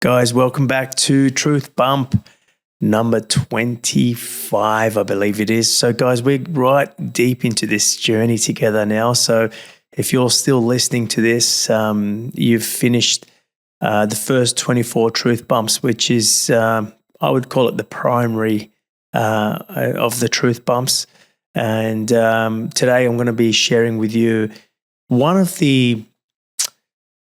Guys, welcome back to Truth Bump number 25, I believe it is. So guys, we're right deep into this journey together now. So if you're still listening to this, you've finished the first 24 Truth Bumps, which is, I would call it the primary of the Truth Bumps. And today I'm going to be sharing with you one of the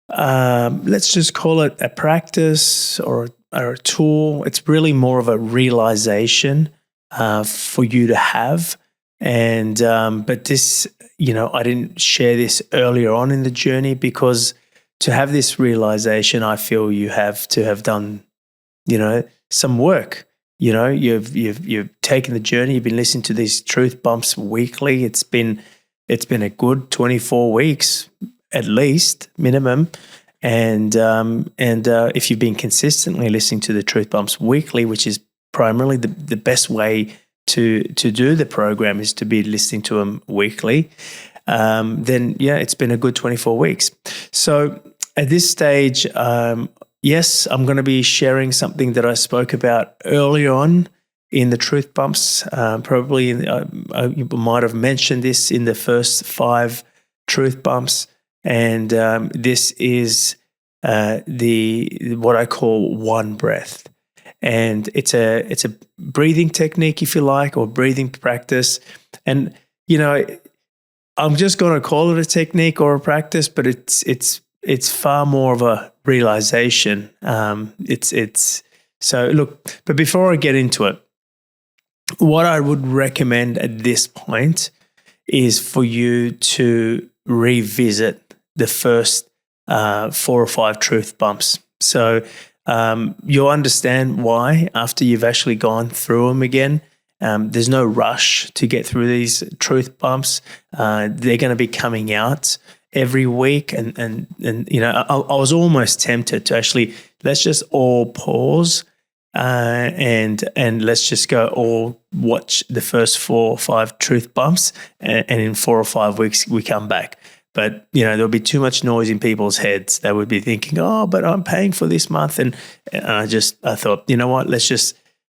let's just call it a practice or a tool. It's really more of a realization for you to have. And but this, I didn't share this earlier on in the journey because to have this realization, I feel you have to have done, some work. You've taken the journey. You've been listening to these Truth Bumps weekly. It's been a good 24 weeks. At least minimum, and if you've been consistently listening to the Truth Bumps weekly, which is primarily the best way to do the program is to be listening to them weekly, then it's been a good 24 weeks. So at this stage, yes, I'm going to be sharing something that I spoke about earlier on in the Truth Bumps. Probably you might have mentioned this in the first 5 Truth Bumps. And this is what I call one breath, and it's a breathing technique, if you like, or breathing practice. And I'm just going to call it a technique or a practice, but it's far more of a realization. So look. But before I get into it, what I would recommend at this point is for you to revisit the first 4 or 5 Truth Bumps. So you'll understand why after you've actually gone through them again. There's no rush to get through these Truth Bumps. They're going to be coming out every week. And I was almost tempted to actually, let's just all pause and let's just go all watch the first 4 or 5 Truth Bumps. And in 4 or 5 weeks, we come back. But, there'll be too much noise in people's heads. They would be thinking, oh, but I'm paying for this month. And I thought, you know what,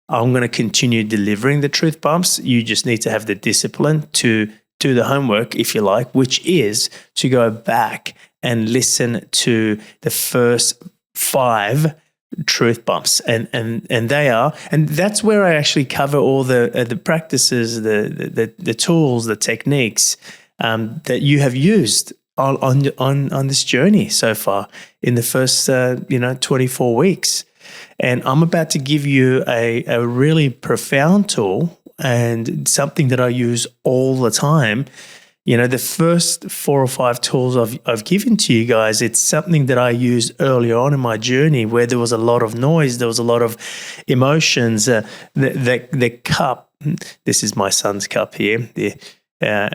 I'm going to continue delivering the Truth Bumps. You just need to have the discipline to do the homework, if you like, which is to go back and listen to the first 5 Truth Bumps. And they are, and that's where I actually cover all the practices, the tools, the techniques that you have used on this journey so far in the first 24 weeks. And I'm about to give you a really profound tool and something that I use all the time. The first 4 or 5 tools I've given to you guys, it's something that I used earlier on in my journey where there was a lot of noise, there was a lot of emotions. The cup, this is my son's cup here, the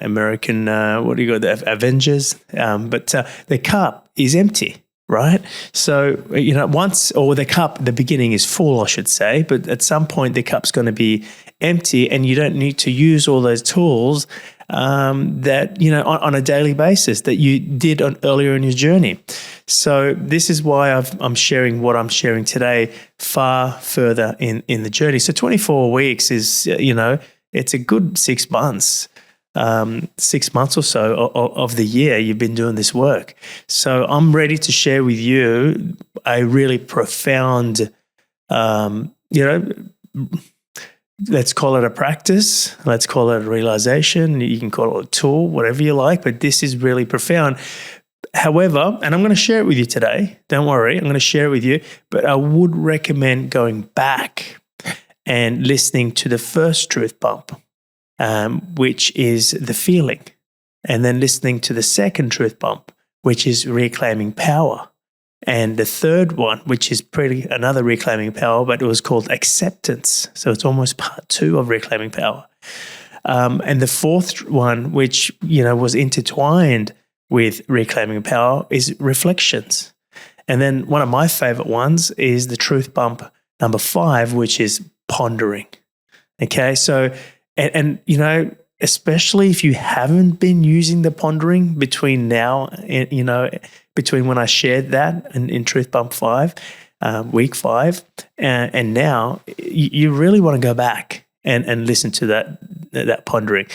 American, the Avengers. But the cup is empty, right? So, the beginning is full, I should say, but at some point the cup's going to be empty and you don't need to use all those tools that, on a daily basis that you did earlier in your journey. So this is why I'm sharing what I'm sharing today far further in the journey. So 24 weeks is, it's a good 6 months. 6 months or so of the year you've been doing this work. So I'm ready to share with you a really profound, let's call it a practice, let's call it a realization, you can call it a tool, whatever you like, but this is really profound. However, and I'm going to share it with you today, don't worry, I'm going to share it with you, but I would recommend going back and listening to the first Truth Bump, which is the feeling, and then listening to the second Truth Bump, which is reclaiming power, and the third one, which is another reclaiming power, but it was called acceptance. So it's almost part 2 of reclaiming power. And the fourth one, which was intertwined with reclaiming power, is reflections. And then one of my favorite ones is the Truth Bump number 5, which is pondering. Okay, so and especially if you haven't been using the pondering between now and, between when I shared that in Truth Bump 5, week 5, and now you really want to go back and listen to that pondering.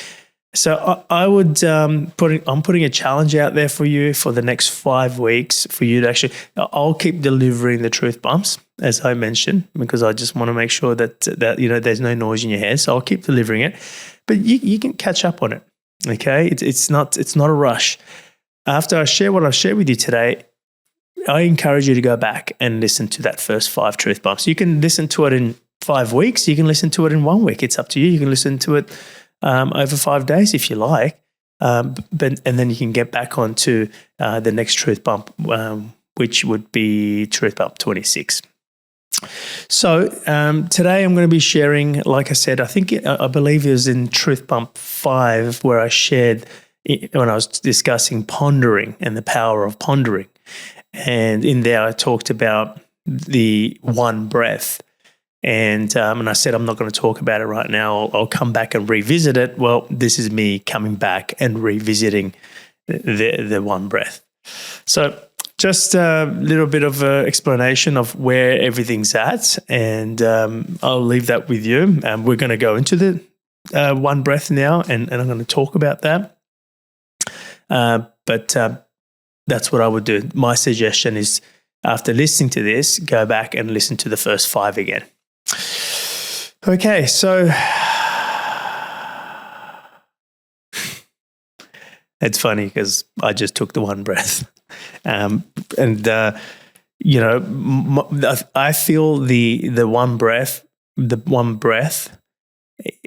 So I would I'm putting a challenge out there for you for the next 5 weeks for you to actually. I'll keep delivering the truth bumps as I mentioned, because I just want to make sure that there's no noise in your head. So I'll keep delivering it, but you can catch up on it. Okay, it's not a rush. After I share what I've shared with you today, I encourage you to go back and listen to that first 5 truth bumps. You can listen to it in 5 weeks. You can listen to it in 1 week. It's up to you. You can listen to it over 5 days if you like, and then you can get back onto the next truth bump, which would be truth bump 26. So today I'm going to be sharing, like I said, I believe it was in truth bump 5 where I shared when I was discussing pondering and the power of pondering. And in there I talked about the one breath. And I said, I'm not going to talk about it right now. I'll come back and revisit it. Well, this is me coming back and revisiting the one breath. So just a little bit of an explanation of where everything's at. And I'll leave that with you. We're going to go into the one breath now, and I'm going to talk about that. But that's what I would do. My suggestion is, after listening to this, go back and listen to the first 5 again. Okay, so it's funny because I just took the one breath. I feel the one breath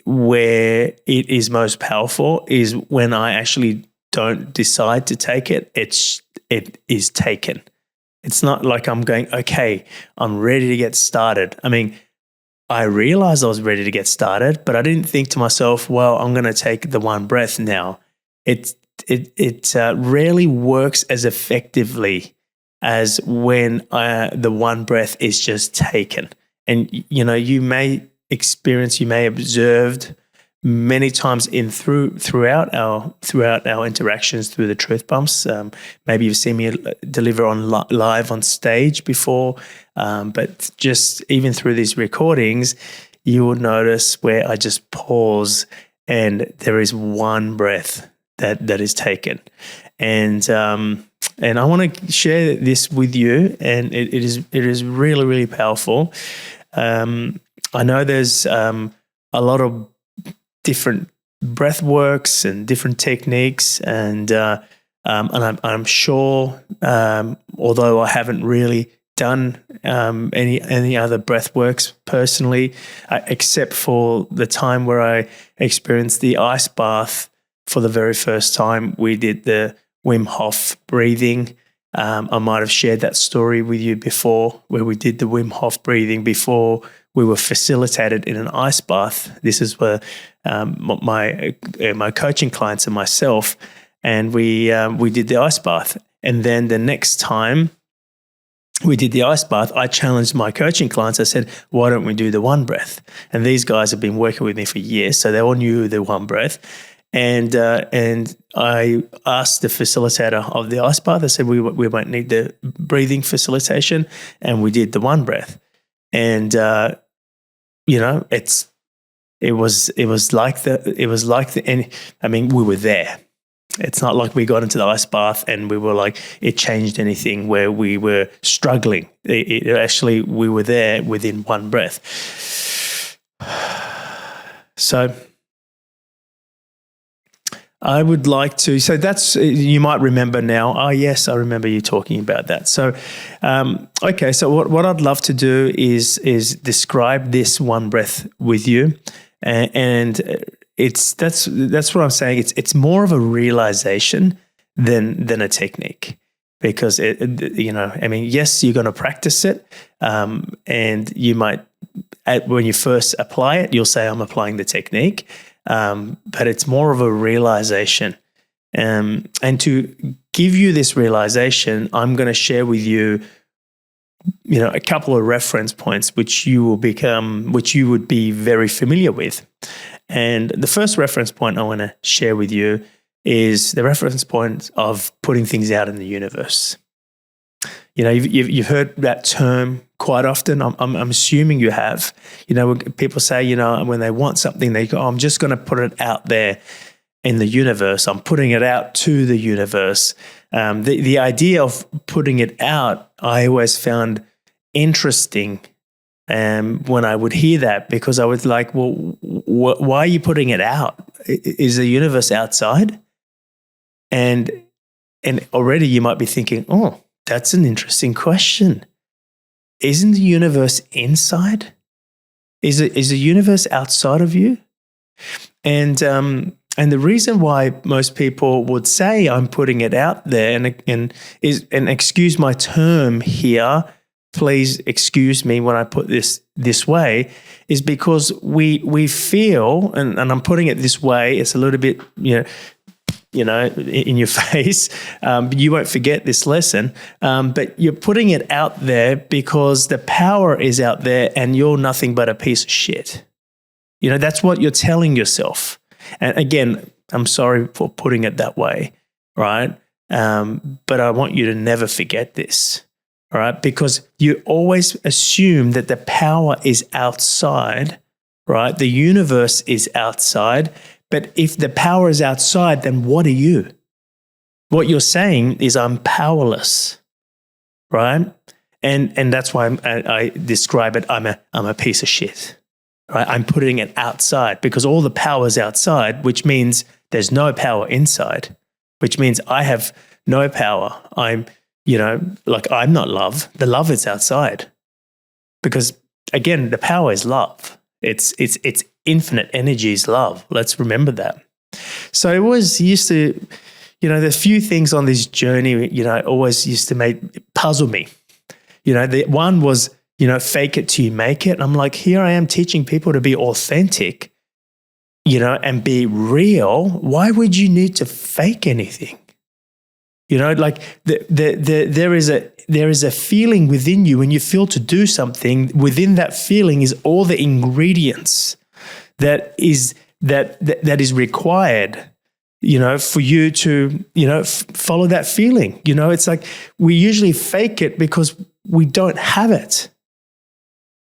where it is most powerful is when I actually don't decide to take it. It is taken. It's not like I'm going, okay, I'm ready to get started. I mean, I realized I was ready to get started, but I didn't think to myself, well, I'm going to take the one breath now. It rarely works as effectively as when the one breath is just taken. And, you may observed many times throughout our interactions through the truth bumps. Maybe you've seen me deliver on live on stage before, but just even through these recordings, you will notice where I just pause and there is one breath that is taken, and I want to share this with you, and it is really, really powerful. I know there's a lot of different breath works and different techniques, and I'm sure, although I haven't really done any other breath works personally, except for the time where I experienced the ice bath for the very first time. We did the Wim Hof breathing. I might have shared that story with you before, where we did the Wim Hof breathing before we were facilitated in an ice bath. This is where my coaching clients and myself, and we did the ice bath. And then the next time we did the ice bath, I challenged my coaching clients. I said, why don't we do the one breath? And these guys have been working with me for years, so they all knew the one breath. And I asked the facilitator of the ice bath, I said, we won't need the breathing facilitation, and we did the one breath. And it was like and I mean, we were there. It's not like we got into the ice bath and we were like, it changed anything where we were struggling. Actually, we were there within one breath. So I would like to, so that's, you might remember now, oh yes, I remember you talking about that. So, okay, so what I'd love to do is describe this one breath with you. And that's what I'm saying. It's more of a realization than a technique, because I mean, yes, you're going to practice it, and you might, when you first apply it, you'll say, I'm applying the technique, but it's more of a realization. And to give you this realization, I'm going to share with you, a couple of reference points which you would be very familiar with. And the first reference point I want to share with you is the reference point of putting things out in the universe. You've heard that term quite often. I'm assuming you have. When people say, when they want something, they go, I'm just going to put it out there in the universe. I'm putting it out to the universe. The idea of putting it out, I always found interesting when I would hear that, because I was like, well, why are you putting it out? Is the universe outside? And already you might be thinking, oh, that's an interesting question. Isn't the universe inside? Is the universe outside of you? And the reason why most people would say I'm putting it out there, and excuse my term here, please excuse me when I put this way, is because we feel, and I'm putting it this way, it's a little bit, in your face. You won't forget this lesson, but you're putting it out there because the power is out there and you're nothing but a piece of shit. That's what you're telling yourself. And again, I'm sorry for putting it that way, right? But I want you to never forget this, all right? Because you always assume that the power is outside, right? The universe is outside. But if the power is outside, then what are you? What you're saying is I'm powerless, right? And that's why I describe it. I'm a piece of shit, right? I'm putting it outside because all the power is outside, which means there's no power inside, which means I have no power. I'm not love. The love is outside because again, the power is love. It's infinite energy is love. Let's remember that. So I always used to, the few things on this journey, always used to puzzle me. The one was, fake it till you make it. And I'm like, here I am teaching people to be authentic, and be real. Why would you need to fake anything? There is a feeling within you when you feel to do something. Within that feeling is all the ingredients that is required, for you to, follow that feeling. It's like we usually fake it because we don't have it.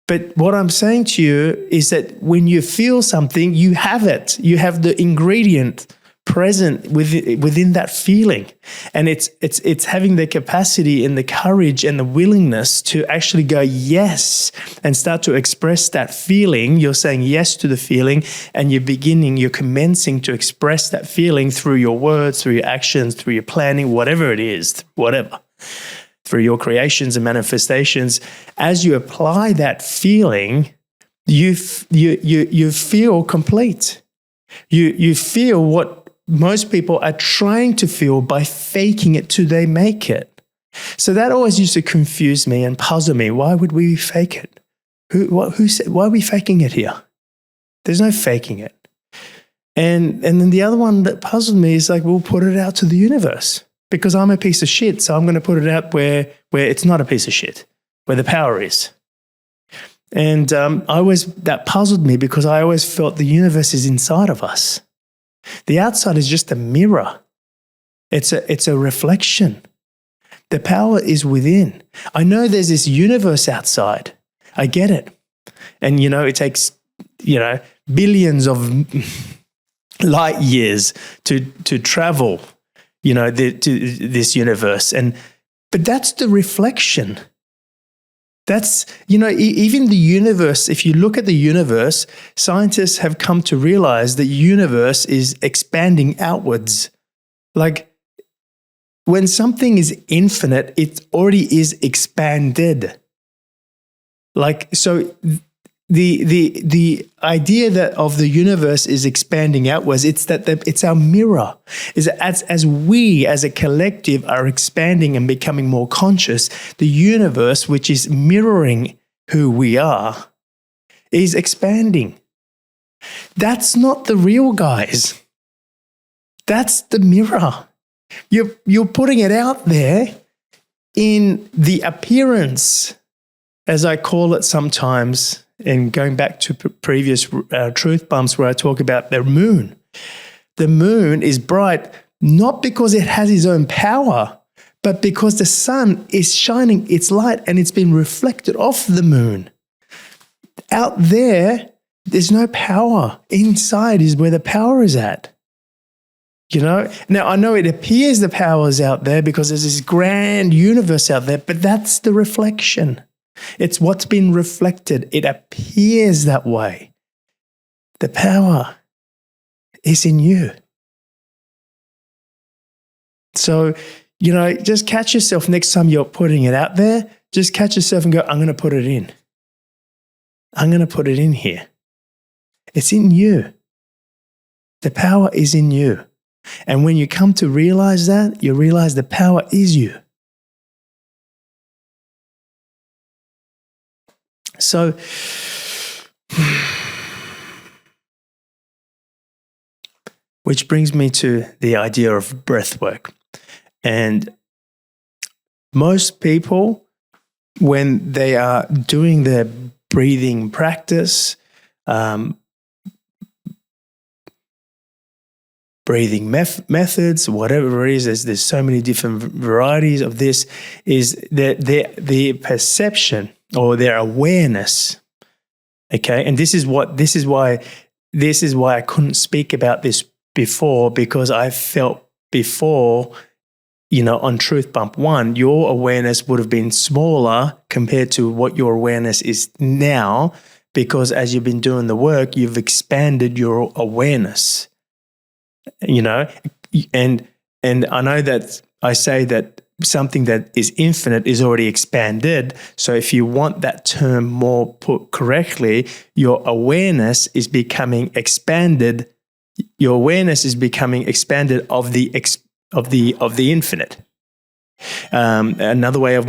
But what I'm saying to you is that when you feel something, you have it. You have the ingredient present within that feeling. And it's having the capacity and the courage and the willingness to actually go yes and start to express that feeling. You're saying yes to the feeling and you're commencing to express that feeling through your words, through your actions, through your planning, whatever it is, through your creations and manifestations. As you apply that feeling, you feel complete. You feel what most people are trying to feel by faking it till they make it. So that always used to confuse me and puzzle me. Why would we fake it? Who said, why are we faking it here? There's no faking it. And then the other one that puzzled me is like, we'll put it out to the universe because I'm a piece of shit. So I'm going to put it out where it's not a piece of shit, where the power is. And that puzzled me because I always felt the universe is inside of us. The outside is just a mirror. It's a reflection. The power is within. I know there's this universe outside. I get it. And, it takes, billions of light years to travel, to this universe. But that's the reflection. That's, even the universe, if you look at the universe, scientists have come to realize the universe is expanding outwards. Like when something is infinite, it already is expanded. Like, so the idea that of the universe is expanding outwards, it's our mirror. Is as we as a collective are expanding and becoming more conscious, the universe, which is mirroring who we are, is expanding. That's not the real, guys. That's the mirror. You're putting it out there in the appearance, as I call it sometimes. And going back to previous truth bumps where I talk about the moon. The moon is bright not because it has its own power, But because the sun is shining its light and it's been reflected off the moon, out there, there's no power. Inside is where the power is at. Now I know it appears the power is out there because there's this grand universe out there, but that's the reflection. It's what's been reflected. It appears that way. The power is in you. So, just catch yourself next time you're putting it out there. Just catch yourself and go, I'm going to put it in. I'm going to put it in here. It's in you. The power is in you. And when you come to realize that, you realize the power is you. So, which brings me to the idea of breath work. And most people, when they are doing their breathing practice, breathing methods, whatever it is, there's so many different varieties of this, is that the perception or their awareness, okay? And this is why I couldn't speak about this before, because I felt before, on Truth Bump 1, your awareness would have been smaller compared to what your awareness is now, because as you've been doing the work, you've expanded your awareness. And I know that I say that something that is infinite is already expanded. So if you want that term more put correctly, your awareness is becoming expanded. Your awareness is becoming expanded of the infinite. Another way of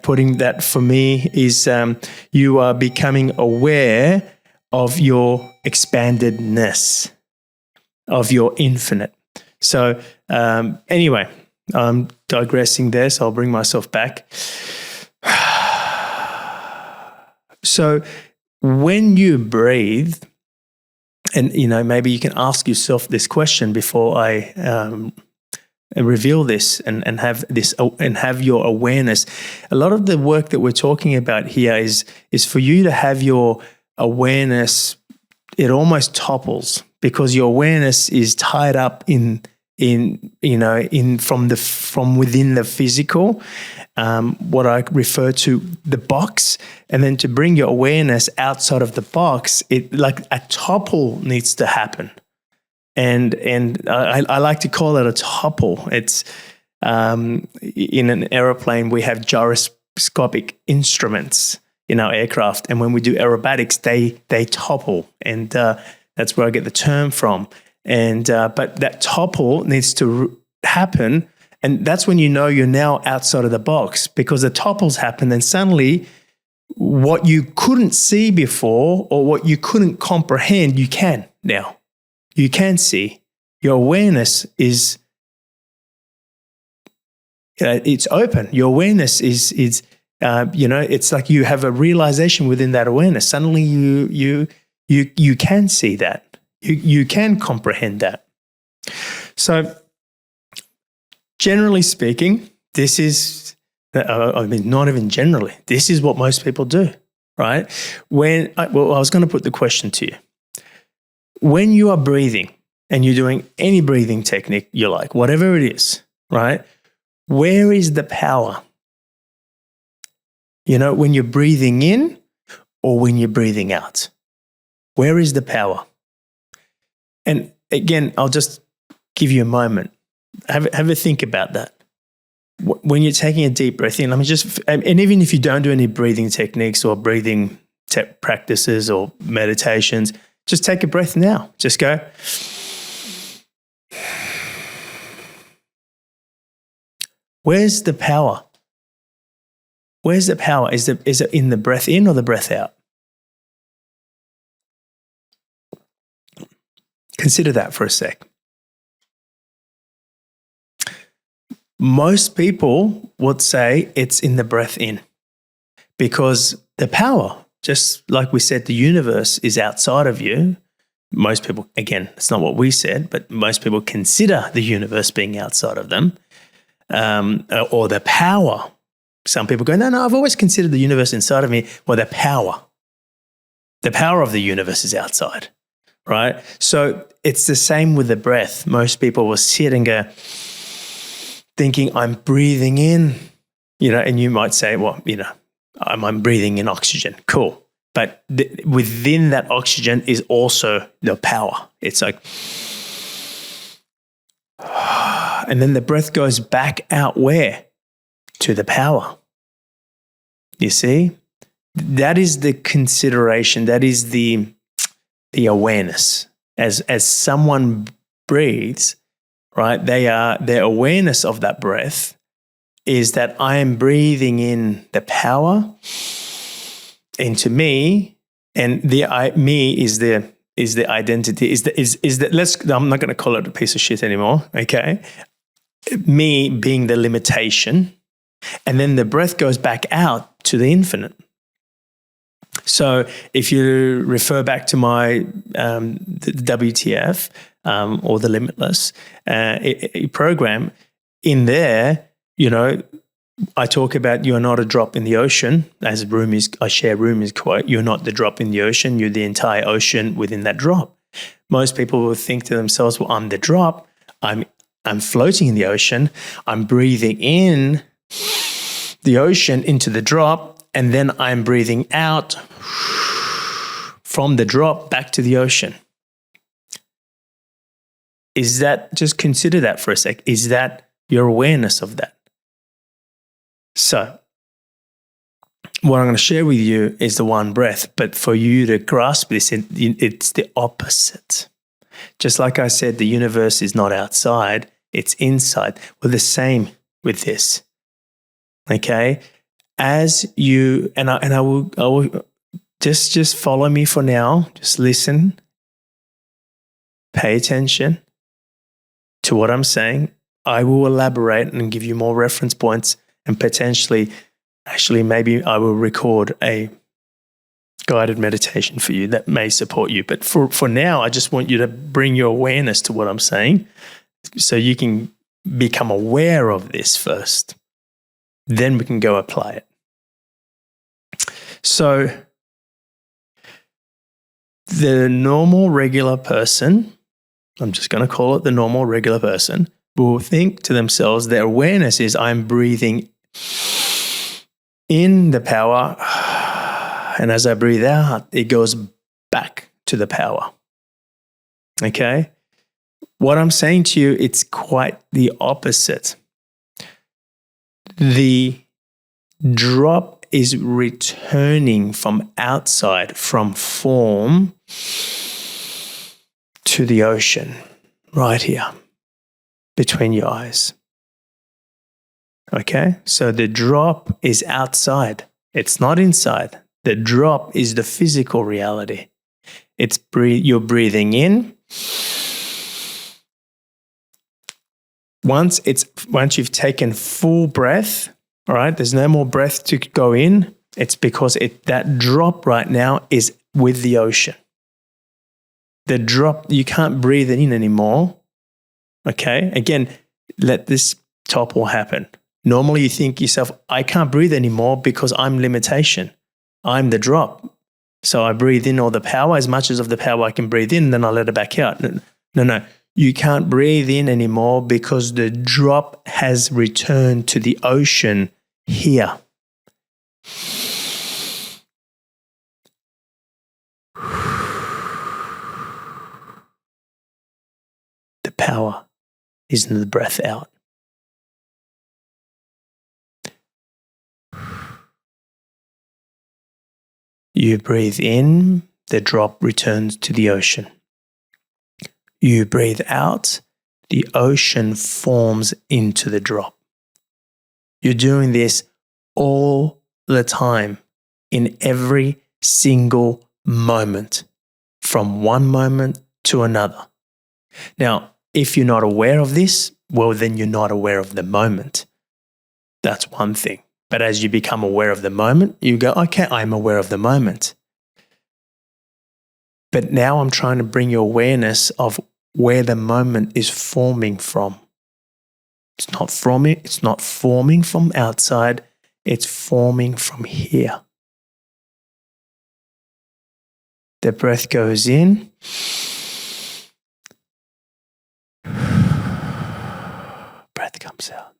putting that for me is you are becoming aware of your expandedness, of your infinite. So anyway, I'm digressing there, so I'll bring myself back. So when you breathe, and maybe you can ask yourself this question before I reveal this and have this and have your awareness. A lot of the work that we're talking about here is for you to have your awareness. It almost topples, because your awareness is tied up from within the physical, what I refer to the box, and then to bring your awareness outside of the box, it like a topple needs to happen, and I like to call it a topple. It's in an aeroplane we have gyroscopic instruments in our aircraft, and when we do aerobatics, they topple, and that's where I get the term from. And but that topple needs to happen, and that's when you're now outside of the box, because the topples happen, and suddenly what you couldn't see before or what you couldn't comprehend, you can now. You can see. Your awareness is it's open. Your awareness is it's like you have a realization within that awareness. Suddenly you can see that. You can comprehend that. So generally speaking, this is, not even generally, this is what most people do, right? I was going to put the question to you. When you are breathing and you're doing any breathing technique you like, whatever it is, right? Where is the power? When you're breathing in or when you're breathing out? Where is the power? And again, I'll just give you a moment. Have a think about that. When you're taking a deep breath in, and even if you don't do any breathing techniques or breathing practices or meditations, just take a breath now. Just go. Where's the power? Where's the power? Is it in the breath in or the breath out? Consider that for a sec. Most people would say it's in the breath in, because the power, just like we said, the universe is outside of you. Most people, again, it's not what we said, but most people consider the universe being outside of them. or the power. Some people go, no, I've always considered the universe inside of me. Well, the power of the universe is outside, right? So it's the same with the breath. Most people will sit and go, thinking I'm breathing in, and you might say, well, I'm breathing in oxygen. Cool. But within that oxygen is also the power. It's like, and then the breath goes back out where? To the power. You see? That is the consideration. That is the awareness. As someone breathes, right? Their awareness of that breath is that I am breathing in the power into me, and the me is the identity. I'm not going to call it a piece of shit anymore. Okay, me being the limitation, and then the breath goes back out to the infinite. So if you refer back to my the WTF or the Limitless program, in there, I talk about you're not a drop in the ocean. As I share Rumi's quote, you're not the drop in the ocean, you're the entire ocean within that drop. Most people will think to themselves, well, I'm the drop. I'm floating in the ocean. I'm breathing in the ocean into the drop, and then I'm breathing out from the drop back to the ocean. Just consider that for a sec. Is that your awareness of that? So, what I'm going to share with you is the one breath, but for you to grasp this, it's the opposite. Just like I said, the universe is not outside, it's inside. Well, the same with this. Okay? As you, I will just follow me for now, just listen, pay attention to what I'm saying. I will elaborate and give you more reference points. And potentially, maybe I will record a guided meditation for you that may support you. But for now, I just want you to bring your awareness to what I'm saying so you can become aware of this first. Then we can go apply it. So the normal, regular person, I'm just going to call it the normal, regular person, will think to themselves, their awareness is I'm breathing in the power, and as I breathe out, it goes back to the power. Okay? What I'm saying to you, it's quite the opposite. The drop is returning from outside, from form to the ocean, right here, between your eyes. Okay, so the drop is outside. It's not inside. The drop is the physical reality. You're breathing in. Once you've taken full breath, all right, there's no more breath to go in. It's because that drop right now is with the ocean. The drop, you can't breathe it in anymore. Okay, again, let this topple happen. Normally you think yourself, I can't breathe anymore because I'm limitation. I'm the drop. So I breathe in all the power, as much as of the power I can breathe in, then I let it back out. No. You can't breathe in anymore because the drop has returned to the ocean here. The power is in the breath out. You breathe in, the drop returns to the ocean. You breathe out, the ocean forms into the drop. You're doing this all the time, in every single moment, from one moment to another. Now, if you're not aware of this, well, then you're not aware of the moment. That's one thing. But as you become aware of the moment, you go, okay, I'm aware of the moment. But now I'm trying to bring your awareness of where the moment is forming from. It's not forming from outside. It's forming from here. The breath goes in. Breath comes out.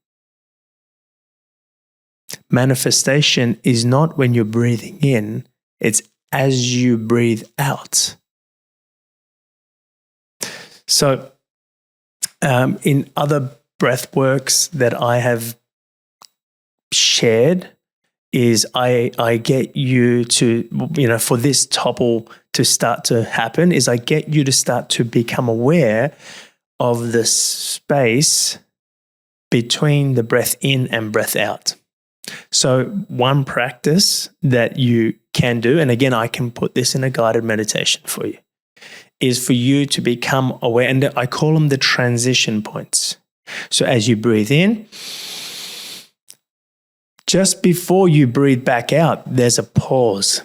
Manifestation is not when you're breathing in, it's as you breathe out. So, in other breath works that I have shared, is I get you to, for this topple to start to happen, is I get you to start to become aware of the space between the breath in and breath out. So one practice that you can do, and again, I can put this in a guided meditation for you, is for you to become aware, and I call them the transition points. So as you breathe in, just before you breathe back out, there's a pause.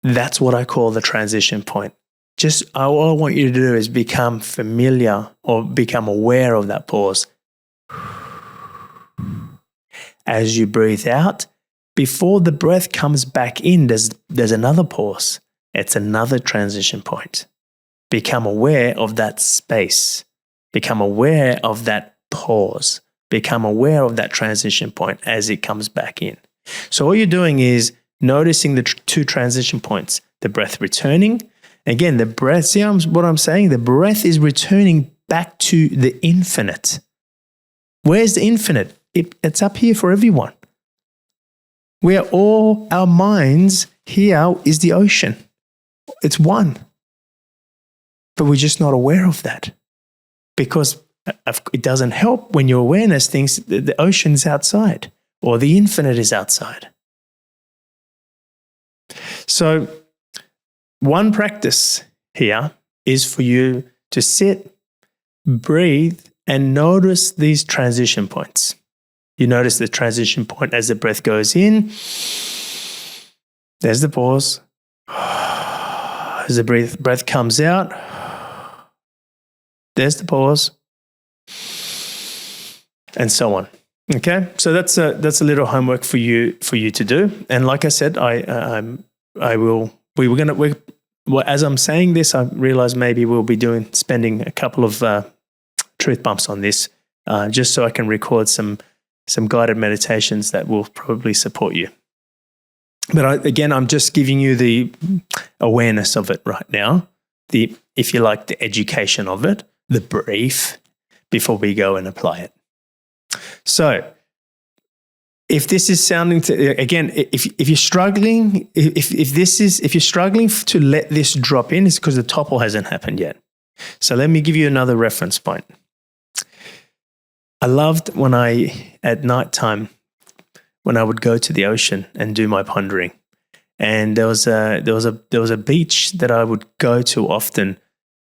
That's what I call the transition point. Just all I want you to do is become familiar or become aware of that pause. As you breathe out, before the breath comes back in, there's another pause. It's another transition point. Become aware of that space. Become aware of that pause. Become aware of that transition point as it comes back in. So all you're doing is noticing the two transition points, the breath returning. Again, the breath, see what I'm saying? The breath is returning back to the infinite. Where's the infinite? It's up here for everyone. Where all our minds, here is the ocean. It's one. But we're just not aware of that. Because it doesn't help when your awareness thinks that the ocean is outside or the infinite is outside. So one practice here is for you to sit, breathe, and notice these transition points. You notice the transition point as the breath goes in. There's the pause. As the breath comes out, there's the pause. And so on. Okay, so that's a little homework for you to do. And like I said, as I'm saying this, I realize maybe we'll be spending a couple of truth bumps on this, just so I can record some guided meditations that will probably support you. But I'm just giving you the awareness of it right now, if you like, the education of it, the brief, before we go and apply it. So, if this is sounding if you're struggling, if you're struggling to let this drop in, it's because the topple hasn't happened yet. So let me give you another reference point. I loved at nighttime, when I would go to the ocean and do my pondering, and there was a beach that I would go to often,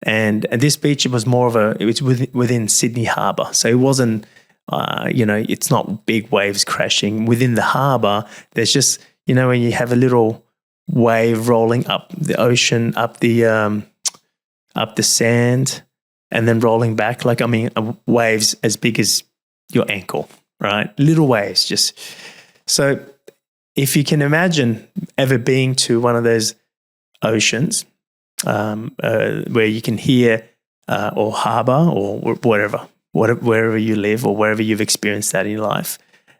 and this beach, it was within Sydney Harbour, so it wasn't. It's not big waves crashing. Within the harbour, there's just, when you have a little wave rolling up the ocean, up the sand, and then rolling back, waves as big as your ankle, right? Little waves, just. So if you can imagine ever being to one of those oceans where you can hear, or harbour, or wherever you live or wherever you've experienced that in your life.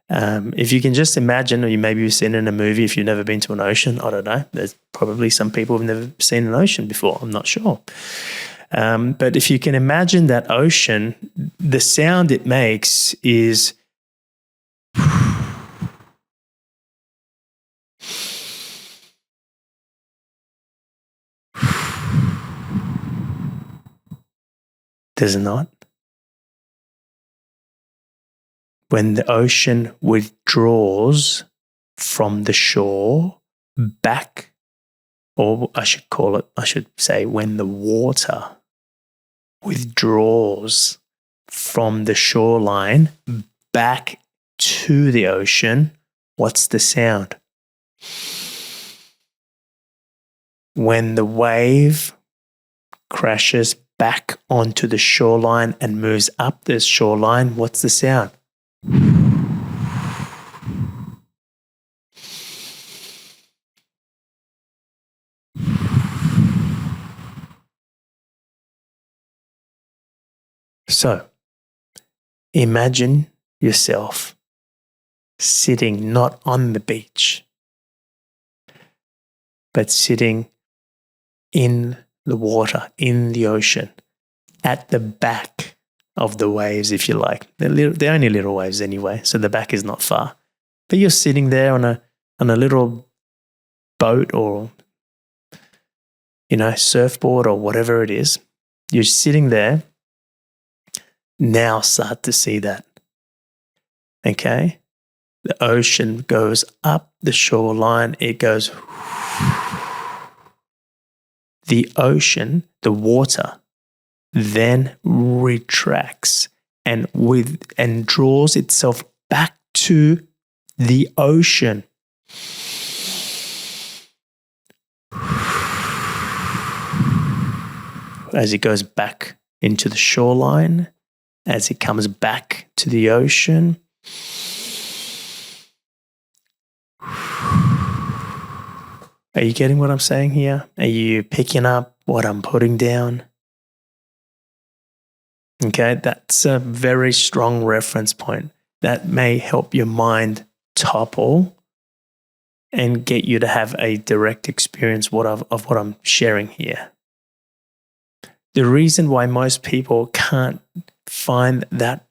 If you can just imagine, or maybe you've seen it in a movie, if you've never been to an ocean, I don't know. There's probably some people who've never seen an ocean before. I'm not sure. But if you can imagine that ocean, the sound it makes is does it not? When the ocean withdraws from the shore back, or I should say when the water withdraws from the shoreline back to the ocean, what's the sound? When the wave crashes back onto the shoreline and moves up the shoreline, what's the sound? So, imagine yourself sitting not on the beach, but sitting in the water, in the ocean, at the back of the waves, if you like. They're only little waves anyway, so the back is not far. But you're sitting there on a little boat or, surfboard or whatever it is. You're sitting there. Now start to see that. Okay? The ocean goes up the shoreline. It goes. The ocean, the water, then retracts and draws itself back to the ocean. As it goes back into the shoreline, as it comes back to the ocean. Are you getting what I'm saying here? Are you picking up what I'm putting down? Okay, that's a very strong reference point. That may help your mind topple and get you to have a direct experience of what I'm sharing here. The reason why most people can't find that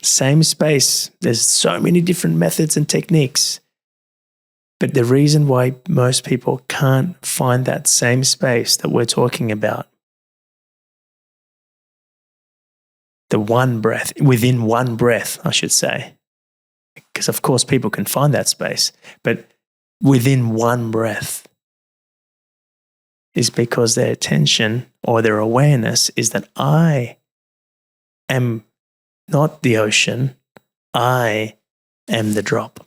same space, there's so many different methods and techniques, but the reason why most people can't find that same space that we're talking about, the one breath, within one breath, I should say, because of course people can find that space, but within one breath, is because their attention or their awareness is that I am not the ocean, I am the drop.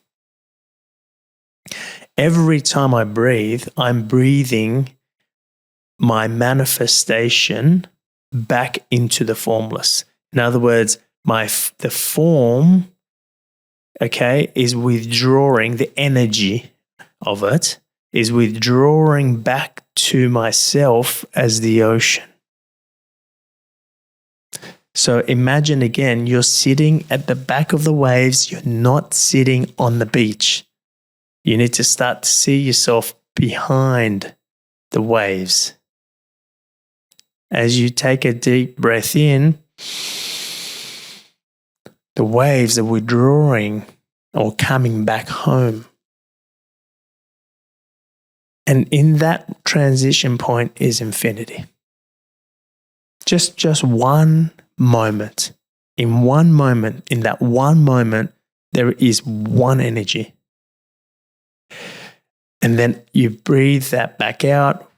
Every time I breathe, I'm breathing my manifestation back into the formless. In other words, the form, is withdrawing, the energy of it is withdrawing back to myself as the ocean. So imagine again, you're sitting at the back of the waves, you're not sitting on the beach. You need to start to see yourself behind the waves. As you take a deep breath in, the waves are withdrawing or coming back home. And in that transition point is infinity. Just one moment. In that one moment, there is one energy. And then you breathe that back out.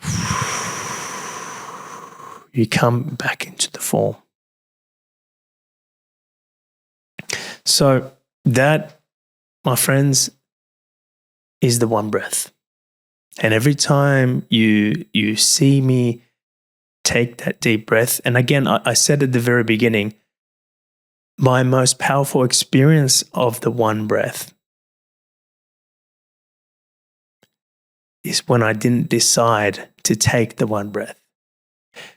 You come back into the form. So that, my friends, is the one breath. And every time you see me take that deep breath, and again, I said at the very beginning, my most powerful experience of the one breath is when I didn't decide to take the one breath.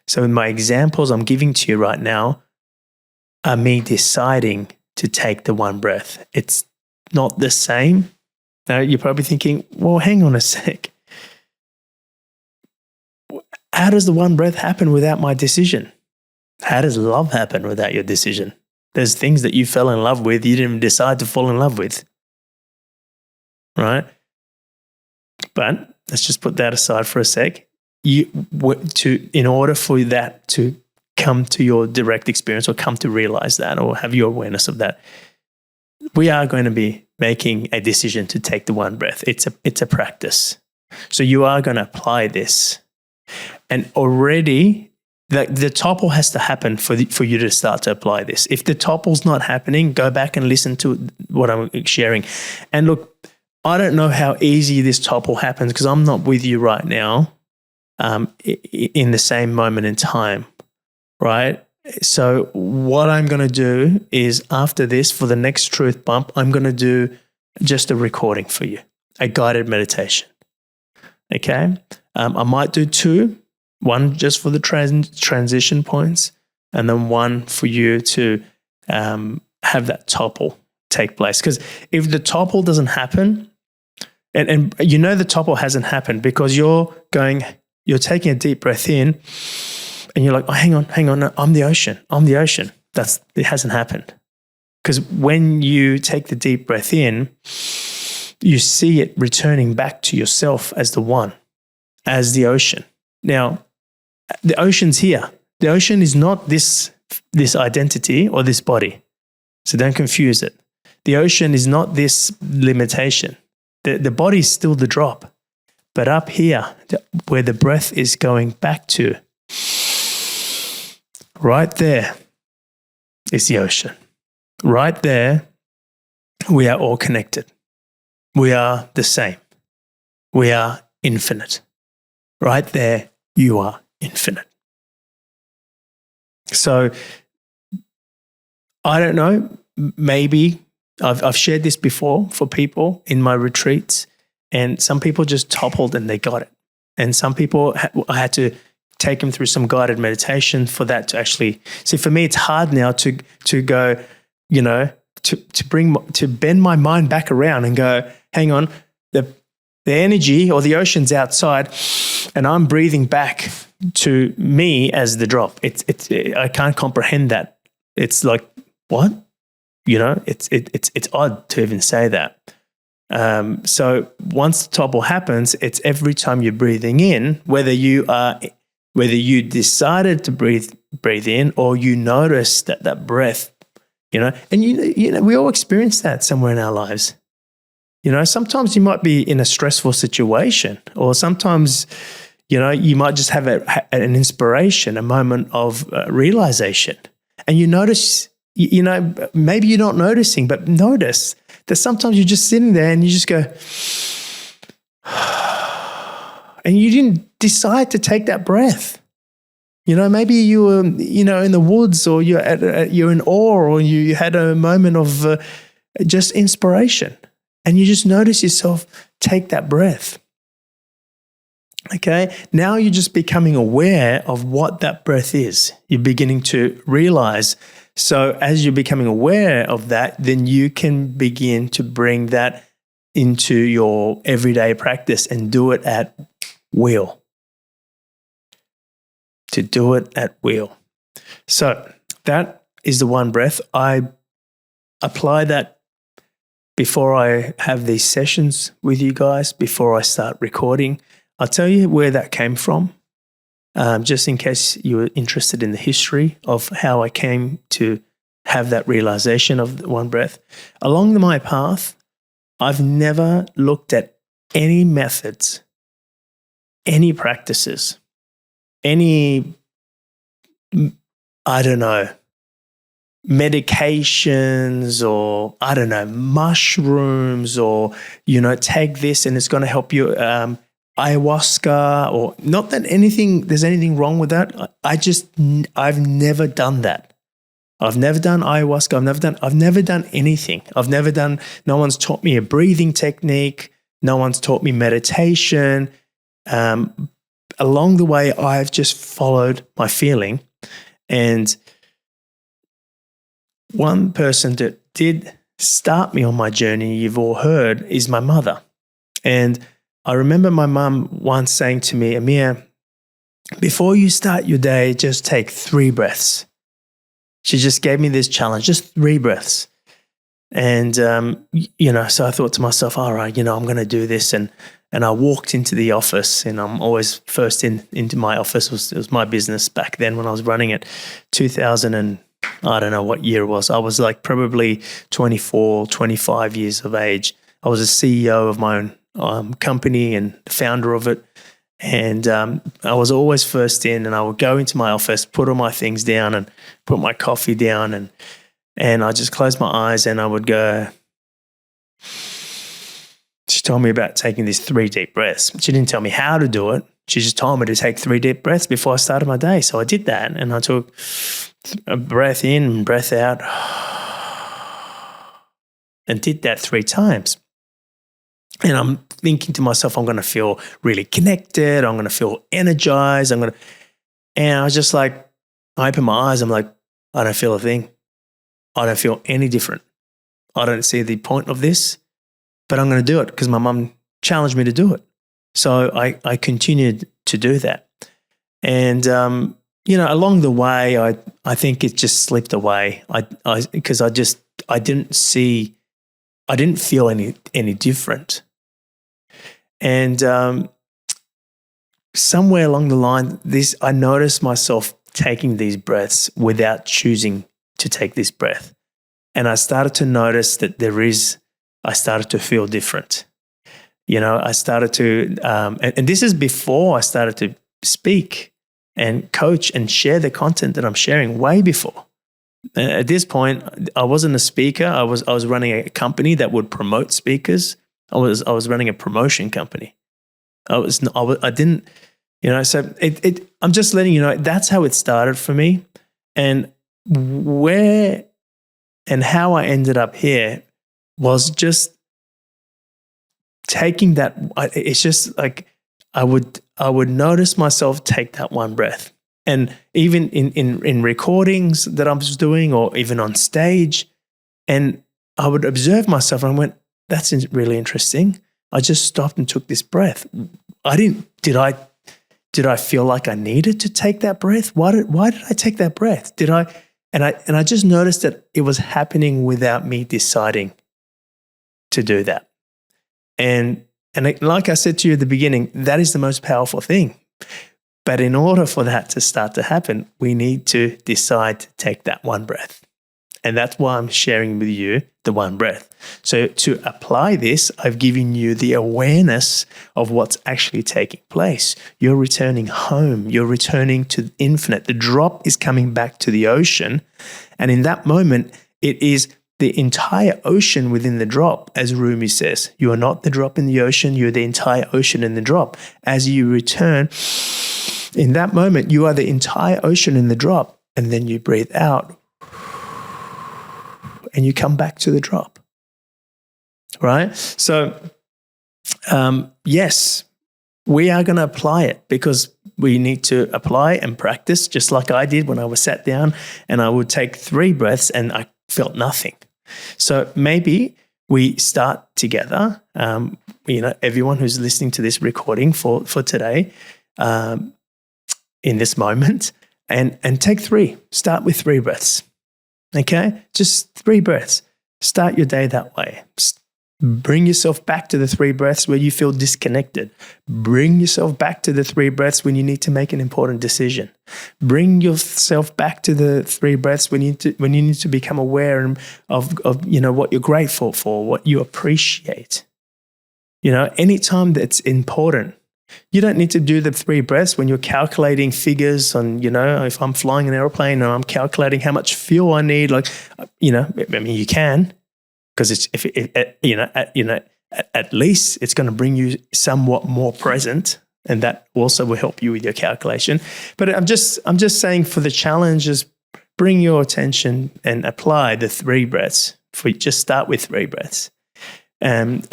So in my examples I'm giving to you right now are me deciding to take the one breath. It's not the same. Now you're probably thinking, well, hang on a sec. How does the one breath happen without my decision? How does love happen without your decision? There's things that you fell in love with, you didn't even decide to fall in love with. Right? But let's just put that aside for a sec. In order for that to come to your direct experience or come to realize that or have your awareness of that, we are going to be making a decision to take the one breath. It's a practice. So you are going to apply this. And already the topple has to happen for you to start to apply this. If the topple's not happening, go back and listen to what I'm sharing. And look, I don't know how easy this topple happens because I'm not with you right now in the same moment in time. right? So what I'm going to do is after this, for the next truth bump, I'm going to do just a recording for you, a guided meditation. Okay. I might do two, one just for the transition points, and then one for you to have that topple take place. Because if the topple doesn't happen, and you know the topple hasn't happened because you're taking a deep breath in, and you're like, oh, hang on, no, I'm the ocean. It hasn't happened. Because when you take the deep breath in, you see it returning back to yourself as the one, as the ocean. Now, the ocean's here. The ocean is not this identity or this body. So don't confuse it. The ocean is not this limitation. The body is still the drop. But up here, where the breath is going back to, right there is the ocean. Right there, we are all connected. We are the same. We are infinite. Right there, you are infinite. So, I don't know, maybe I've shared this before for people in my retreats, and some people just toppled and they got it. And some people, I had to take them through some guided meditation for that to actually, see, for me, it's hard now to go, you know, to bend my mind back around and go, hang on, the energy or the ocean's outside and I'm breathing back to me as the drop. I can't comprehend that. It's like, what? You know, it's odd to even say that. So once the topple happens, it's every time you're breathing in, whether you decided to breathe in or you notice that breath, you know, and you know, we all experience that somewhere in our lives. You know, sometimes you might be in a stressful situation, or sometimes, you know, you might just have an inspiration, a moment of realization, and you notice, you know, maybe you're not noticing, but notice that sometimes you're just sitting there and you just go, and you didn't decide to take that breath. You know, maybe you were, you know, in the woods, or you're in awe, or you had a moment of just inspiration, and you just notice yourself take that breath. Okay, now you're just becoming aware of what that breath is. You're beginning to realize. So as you're becoming aware of that, then you can begin to bring that into your everyday practice and do it at will. To do it at will. So that is the one breath. I apply that before I have these sessions with you guys, before I start recording. I'll tell you where that came from, just in case you were interested in the history of how I came to have that realization of one breath. Along my path, I've never looked at any methods, any practices, any, I don't know, medications, or I don't know, mushrooms, or, you know, take this and it's going to help you, ayahuasca, or not that there's anything wrong with that. I've never done that. I've never done ayahuasca. I've never done anything. No one's taught me a breathing technique. No one's taught me meditation. Along the way, I've just followed my feeling. And one person that did start me on my journey, you've all heard, is my mother. And I remember my mum once saying to me, Amir, before you start your day, just take 3 breaths. She just gave me this challenge, just 3 breaths. And, you know, so I thought to myself, all right, you know, I'm going to do this. And I walked into the office, and I'm always first into my office. It was my business back then when I was running it, 2000 and I don't know what year it was. I was like probably 24, 25 years of age. I was a CEO of my own company and founder of it. And I was always first in, and I would go into my office, put all my things down and put my coffee down, and I just close my eyes and I would go. She told me about taking these 3 deep breaths. She didn't tell me how to do it. She just told me to take 3 deep breaths before I started my day. So I did that, and I took a breath in and breath out and did that 3 times. And I'm thinking to myself, I'm going to feel really connected. I'm going to feel energized. And I was just like, I opened my eyes. I'm like, I don't feel a thing. I don't feel any different. I don't see the point of this, but I'm going to do it because my mum challenged me to do it. So I continued to do that. And, along the way, I think it just slipped away. Because I didn't feel any different. And somewhere along the line, I noticed myself taking these breaths without choosing to take this breath. And I started to notice that I started to feel different. I started to, and this is before I started to speak and coach and share the content that I'm sharing, way before. At this point, I wasn't a speaker. I was running a company that would promote speakers. I was running a promotion company. I didn't, so I'm just letting you know, that's how it started for me. And where and how I ended up here was just taking that. It's just like I would notice myself take that one breath. And even in recordings that I was doing, or even on stage, and I would observe myself and I went, that's really interesting. I just stopped and took this breath. Did I feel like I needed to take that breath? Why did I take that breath? And I just noticed that it was happening without me deciding to do that. And like I said to you at the beginning, that is the most powerful thing. But in order for that to start to happen, we need to decide to take that one breath. And that's why I'm sharing with you the one breath. So to apply this, I've given you the awareness of what's actually taking place. You're returning home. You're returning to the infinite. The drop is coming back to the ocean. And in that moment, it is the entire ocean within the drop, as Rumi says. You are not the drop in the ocean. You're the entire ocean in the drop. As you return, in that moment, you are the entire ocean in the drop. And then you breathe out. And you come back to the drop, right? So, yes, we are going to apply it, because we need to apply and practice, just like I did when I was sat down and I would take 3 breaths and I felt nothing. So maybe we start together, everyone who's listening to this recording for today, in this moment, and take 3. Start with 3 breaths. Okay, just 3 breaths. Start your day that way. Bring yourself back to the 3 breaths where you feel disconnected. Bring yourself back to the 3 breaths when you need to make an important decision. Bring yourself back to the 3 breaths when you need to become aware of what you're grateful for, what you appreciate. Anytime that's important. You don't need to do the 3 breaths when you're calculating figures on, if I'm flying an airplane and I'm calculating how much fuel I need, you can, because at least it's going to bring you somewhat more present, and that also will help you with your calculation. But I'm just saying, for the challenges, bring your attention and apply the 3 breaths. Just start with 3 breaths. And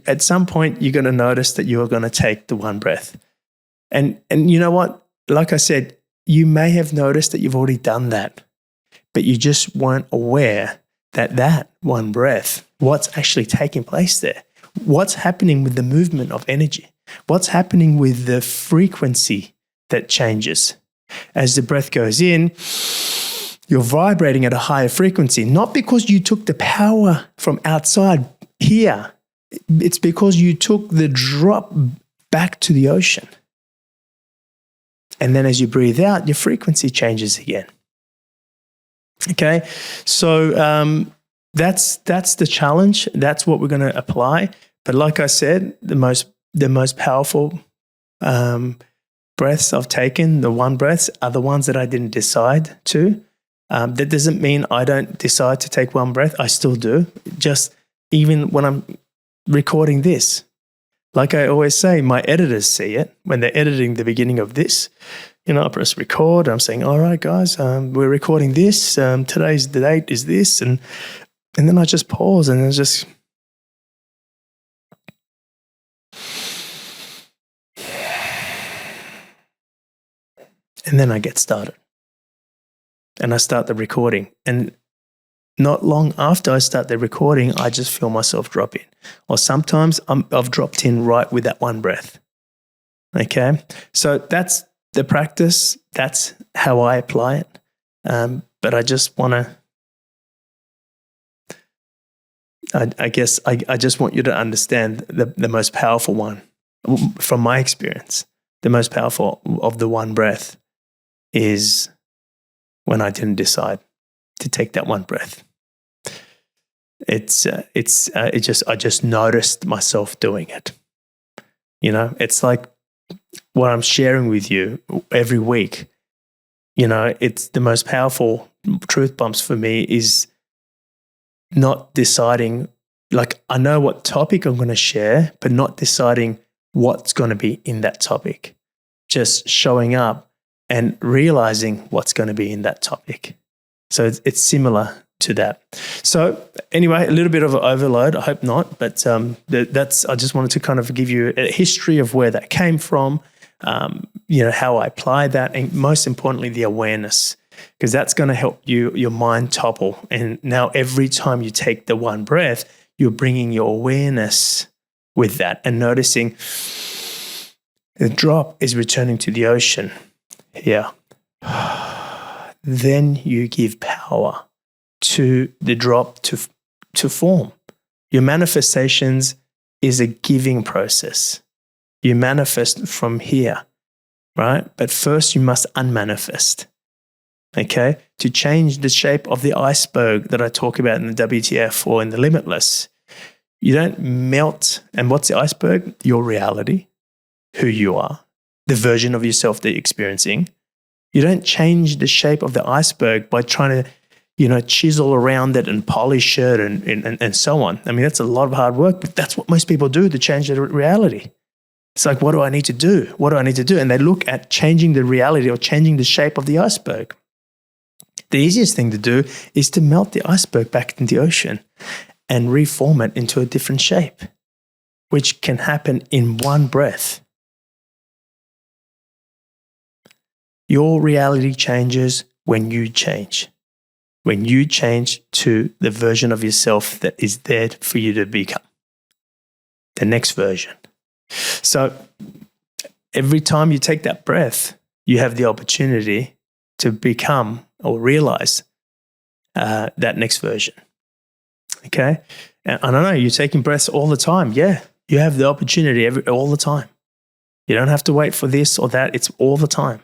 at some point, you're going to notice that you're going to take the one breath. And you know what? Like I said, you may have noticed that you've already done that, but you just weren't aware that one breath, what's actually taking place there, what's happening with the movement of energy, what's happening with the frequency that changes. As the breath goes in, you're vibrating at a higher frequency, not because you took the power from outside here. It's because you took the drop back to the ocean. And then as you breathe out, your frequency changes again. Okay, so that's the challenge. That's what we're going to apply. But like I said, the most powerful breaths I've taken, the one breaths, are the ones that I didn't decide to. That doesn't mean I don't decide to take one breath. I still do. Just even when I'm recording this, Like I always say, my editors see it when they're editing the beginning of this. I press record. I'm saying, all right, guys, we're recording this. Today's the date is this. And then I just pause and it's just... And then I get started. And I start the recording. And not long after I start the recording, I just feel myself drop in. Or sometimes I've dropped in right with that one breath. Okay? So that's the practice. That's how I apply it. But I just want to, I guess I just want you to understand the most powerful one. From my experience, the most powerful of the one breath is when I didn't decide to take that one breath. I just noticed myself doing it. It's like what I'm sharing with you every week. It's the most powerful truth bumps for me is not deciding, like I know what topic I'm going to share, but not deciding what's going to be in that topic. Just showing up and realizing what's going to be in that topic. So it's similar to that. So anyway, a little bit of an overload. I hope not, but that's. I just wanted to kind of give you a history of where that came from. How I apply that, and most importantly, the awareness, because that's going to help your mind topple. And now, every time you take the one breath, you're bringing your awareness with that and noticing the drop is returning to the ocean. Here, then you give power to the drop to form. Your manifestations is a giving process. You manifest from here, right? But first you must unmanifest, okay? To change the shape of the iceberg that I talk about in the WTF or in the Limitless, you don't melt. And what's the iceberg? Your reality, who you are, the version of yourself that you're experiencing. You don't change the shape of the iceberg by trying to chisel around it and polish it and so on. I mean, that's a lot of hard work, but that's what most people do to change their reality. It's like, what do I need to do? What do I need to do? And they look at changing the reality or changing the shape of the iceberg. The easiest thing to do is to melt the iceberg back in the ocean and reform it into a different shape, which can happen in one breath. Your reality changes when you change. When you change to the version of yourself that is there for you to become. The next version. So every time you take that breath, you have the opportunity to become or realize that next version. Okay? And I don't know, you're taking breaths all the time. Yeah, you have the opportunity all the time. You don't have to wait for this or that. It's all the time.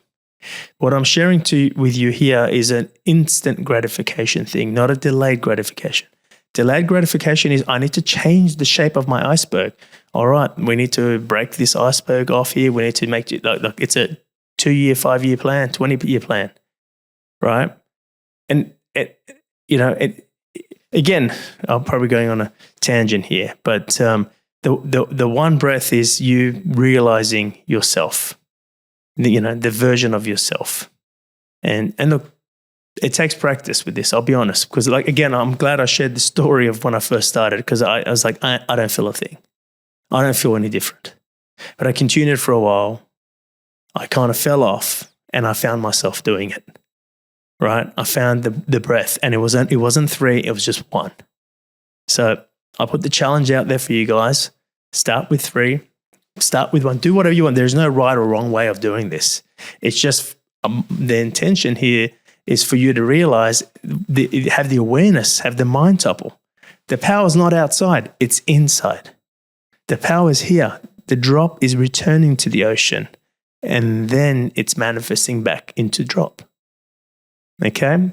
What I'm sharing with you here is an instant gratification thing, not a delayed gratification. Delayed gratification is I need to change the shape of my iceberg. All right, we need to break this iceberg off here. We need to make it like it's a 2-year, 5-year plan, 20-year plan, right? And again, I'm probably going on a tangent here, but the one breath is you realizing yourself. The version of yourself. And look, it takes practice with this, I'll be honest. Because again, I'm glad I shared the story of when I first started, because I was like, I don't feel a thing. I don't feel any different. But I continued for a while. I kind of fell off and I found myself doing it, right? I found the breath, and it wasn't 3, it was just 1. So I put the challenge out there for you guys. Start with 3. Start with 1. Do whatever you want. There's no right or wrong way of doing this. It's just the intention here is for you to realize, have the awareness, have the mind topple. The power is not outside. It's inside. The power is here. The drop is returning to the ocean, and then it's manifesting back into drop. Okay?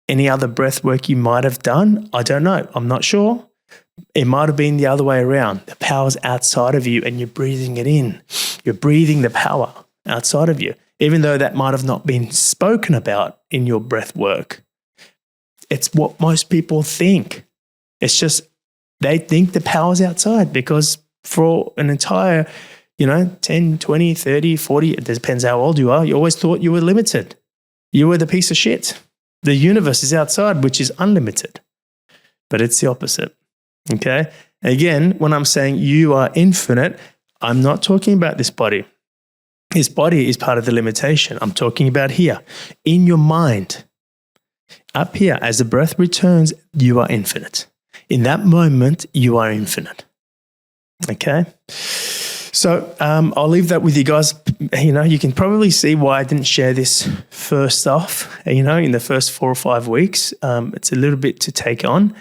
Any other breath work you might have done? I don't know. I'm not sure. It might have been the other way around. The power's outside of you and you're breathing it in. You're breathing the power outside of you, even though that might have not been spoken about in your breath work. It's what most people think. It's just they think the power's outside because for an entire, 10, 20, 30, 40, it depends how old you are. You always thought you were limited. You were the piece of shit. The universe is outside, which is unlimited. But it's the opposite. Okay? Again, when I'm saying you are infinite, I'm not talking about this body. This body is part of the limitation. I'm talking about here, in your mind. Up here, as the breath returns, you are infinite. In that moment, you are infinite. Okay? So I'll leave that with you guys. You can probably see why I didn't share this first off, in the first 4 or 5 weeks. It's a little bit to take on.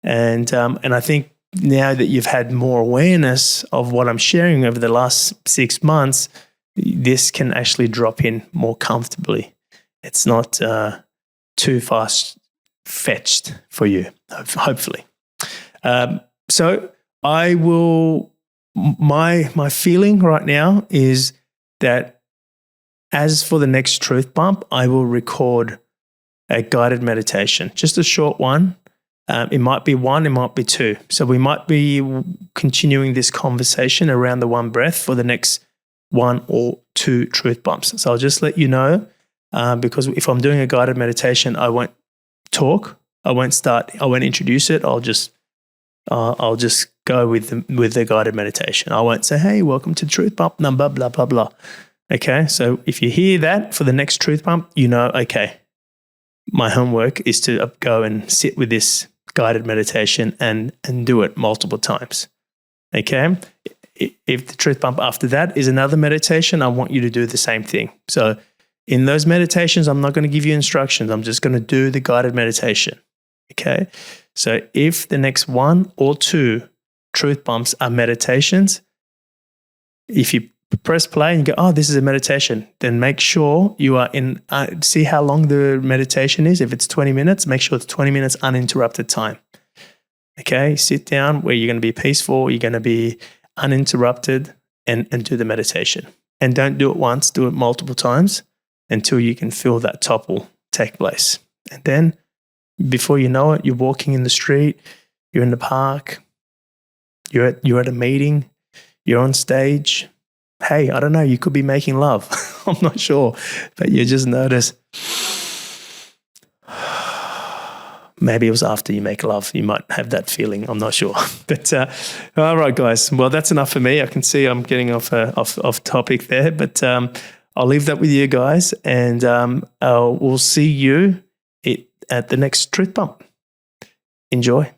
And I think now that you've had more awareness of what I'm sharing over the last 6 months, this can actually drop in more comfortably. It's not too fast-fetched for you, hopefully. So I will... My feeling right now is that as for the next truth bump, I will record a guided meditation, just a short one. It might be 1, it might be 2. So we might be continuing this conversation around the one breath for the next 1 or 2 truth bumps. So I'll just let you know, because if I'm doing a guided meditation, I won't talk, I won't introduce it. I'll just go with the guided meditation. I won't say, hey, welcome to Truth Bump number, blah, blah, blah. Okay, so if you hear that for the next Truth Bump, okay, my homework is to go and sit with this guided meditation and do it multiple times. Okay, if the Truth Bump after that is another meditation, I want you to do the same thing. So in those meditations, I'm not going to give you instructions. I'm just going to do the guided meditation. Okay, so if the next 1 or 2 truth bumps are meditations, if you press play and you go, oh, this is a meditation, then make sure you are in, see how long the meditation is. If it's 20 minutes, make sure it's 20 minutes uninterrupted time. Okay, sit down where you're going to be peaceful, you're going to be uninterrupted and do the meditation. And don't do it once, do it multiple times until you can feel that topple take place. And then before you know it, you're walking in the street, you're in the park, you're at a meeting, you're on stage. Hey, I don't know, you could be making love. I'm not sure, but you just notice. Maybe it was after you make love. You might have that feeling. I'm not sure. But all right, guys. Well, that's enough for me. I can see I'm getting off topic there, but I'll leave that with you guys, and we'll see you at the next Truth Bump. Enjoy.